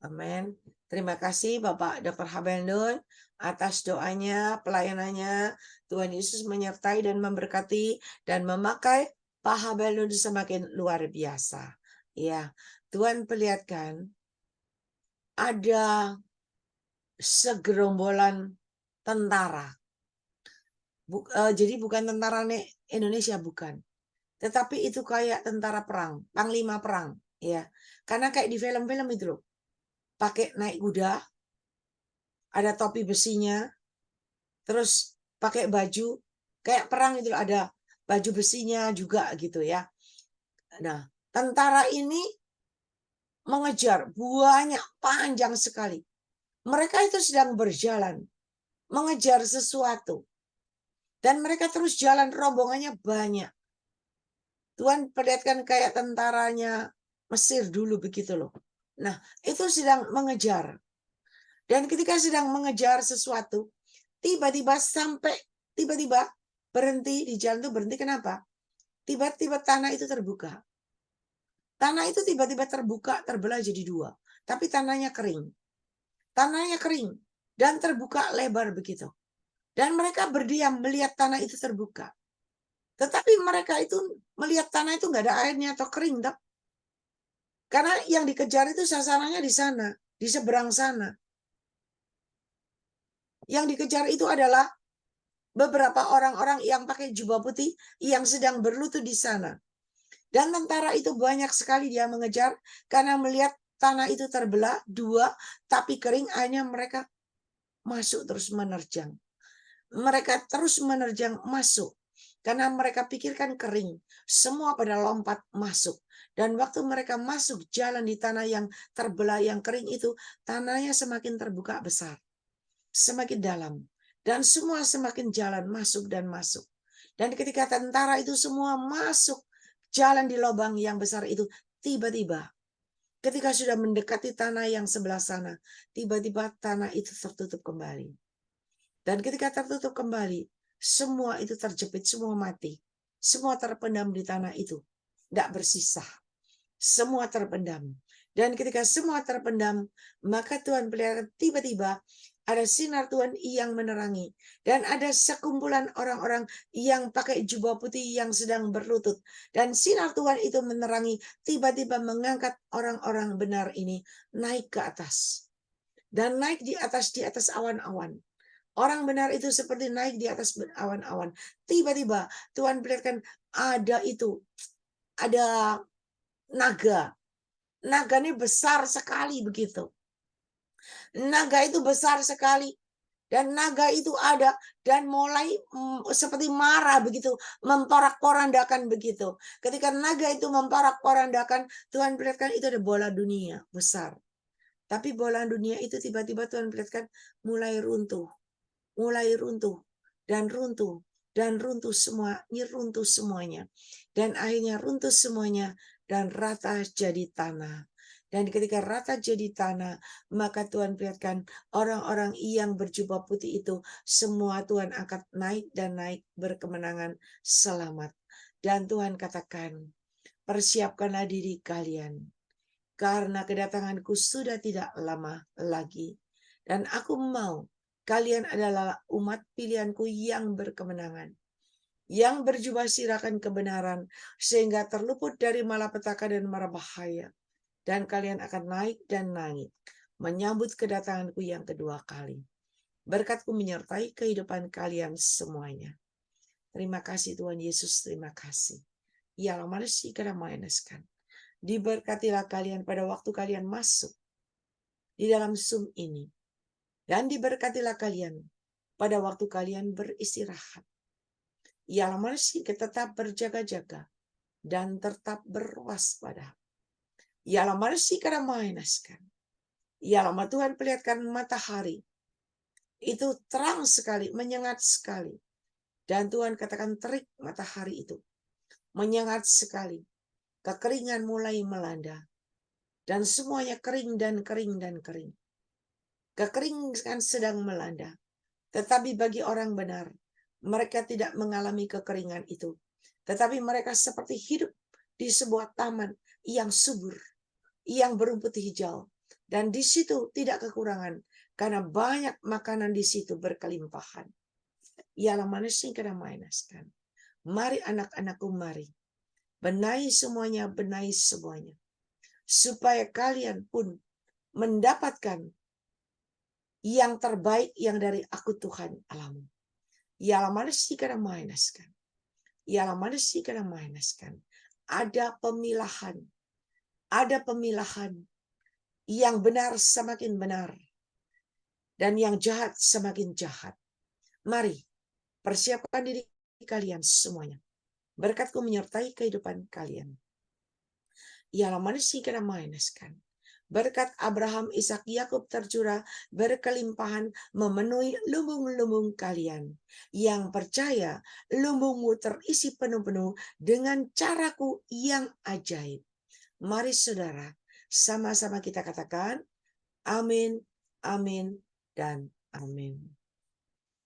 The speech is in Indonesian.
Amin. Terima kasih Bapak Dr. Habelnun atas doanya, pelayanannya. Tuhan Yesus menyertai dan memberkati dan memakai Pak Habelnun semakin luar biasa. Ya, Tuhan perlihatkan ada segerombolan tentara. Jadi bukan tentara Indonesia, bukan. Tetapi itu kayak tentara perang, panglima perang. Ya, karena kayak di film-film itu loh. Pakai naik kuda, ada topi besinya, terus pakai baju kayak perang itu ada baju besinya juga gitu ya. Nah, tentara ini mengejar banyak, panjang sekali. Mereka itu sedang berjalan mengejar sesuatu. Dan mereka terus jalan, rombongannya banyak. Tuhan perlihatkan kayak tentaranya Mesir dulu begitu loh. Nah, itu sedang mengejar. Dan ketika sedang mengejar sesuatu, tiba-tiba berhenti di jalan itu. Berhenti kenapa? Tiba-tiba tanah itu terbuka. Tanah itu tiba-tiba terbuka, terbelah jadi dua. Tapi tanahnya kering. Tanahnya kering dan terbuka lebar begitu. Dan mereka berdiam melihat tanah itu terbuka. Tetapi mereka itu melihat tanah itu nggak ada airnya atau kering. Tak? Karena yang dikejar itu sasarannya di sana, di seberang sana. Yang dikejar itu adalah beberapa orang-orang yang pakai jubah putih yang sedang berlutut di sana. Dan tentara itu banyak sekali dia mengejar karena melihat tanah itu terbelah dua, tapi kering, akhirnya mereka masuk terus menerjang. Mereka terus menerjang masuk karena mereka pikirkan kering. Semua pada lompat masuk. Dan waktu mereka masuk jalan di tanah yang terbelah, yang kering itu, tanahnya semakin terbuka besar. Semakin dalam. Dan semua semakin jalan masuk dan masuk. Dan ketika tentara itu semua masuk jalan di lubang yang besar itu, tiba-tiba ketika sudah mendekati tanah yang sebelah sana, tiba-tiba tanah itu tertutup kembali. Dan ketika tertutup kembali, semua itu terjepit, semua mati. Semua terpendam di tanah itu. Tidak bersisa. Semua terpendam. Dan ketika semua terpendam, maka Tuhan pelihara tiba-tiba ada sinar Tuhan yang menerangi. Dan ada sekumpulan orang-orang yang pakai jubah putih yang sedang berlutut. Dan sinar Tuhan itu menerangi, tiba-tiba mengangkat orang-orang benar ini naik ke atas. Dan naik di atas awan-awan. Orang benar itu seperti naik di atas awan-awan. Tiba-tiba Tuhan perlihatkan ada naga. Naga ini besar sekali begitu. Naga itu besar sekali. Dan naga itu ada dan mulai seperti marah begitu, memporak-porandakan begitu. Ketika naga itu memporak-porandakan, Tuhan perlihatkan itu ada bola dunia besar. Tapi bola dunia itu tiba-tiba Tuhan perlihatkan mulai runtuh dan runtuh dan runtuh semuanya. Dan akhirnya runtuh semuanya dan rata jadi tanah. Dan ketika rata jadi tanah, maka Tuhan perlihatkan orang-orang yang berjubah putih itu semua Tuhan angkat naik dan naik berkemenangan selamat. Dan Tuhan katakan, persiapkanlah diri kalian karena kedatanganku sudah tidak lama lagi. Dan aku mau kalian adalah umat pilihanku yang berkemenangan, yang berjubah sirahkan kebenaran, sehingga terluput dari malapetaka dan mara bahaya. Dan kalian akan naik dan naik, menyambut kedatanganku yang kedua kali. Berkatku menyertai kehidupan kalian semuanya. Terima kasih Tuhan Yesus, terima kasih. Ialah manusia karena mainaskan. Diberkatilah kalian pada waktu kalian masuk di dalam Zoom ini. Dan diberkatilah kalian pada waktu kalian beristirahat. Ialah manusia tetap berjaga-jaga dan tetap berwaspada. Ialah manusia karena mainaskan. Ialah Tuhan perlihatkan matahari. Itu terang sekali, menyengat sekali. Dan Tuhan katakan terik matahari itu. Menyengat sekali. Kekeringan mulai melanda. Dan semuanya kering dan kering dan kering. Kekeringan sedang melanda. Tetapi bagi orang benar, mereka tidak mengalami kekeringan itu. Tetapi mereka seperti hidup di sebuah taman yang subur. yang berumput hijau. Dan di situ tidak kekurangan, karena banyak makanan di situ berkelimpahan. Ialah manusia yang mainaskan. Mari anak-anakku, mari. Benahi semuanya, benahi semuanya. Supaya kalian pun mendapatkan yang terbaik yang dari aku Tuhan Allahmu. Ialah manusia yang mainaskan. Ialah manusia yang mainaskan. Ada pemilahan. Ada pemilahan. Yang benar semakin benar. Dan yang jahat semakin jahat. Mari, persiapkan diri kalian semuanya. Berkatku menyertai kehidupan kalian. Ialah manusia yang mainaskan. Berkat Abraham, Ishak, Yakub tercurah berkelimpahan memenuhi lumbung-lumbung kalian. Yang percaya, lumbungmu terisi penuh-penuh dengan caraku yang ajaib. Mari saudara, sama-sama kita katakan, amin, amin, dan amin.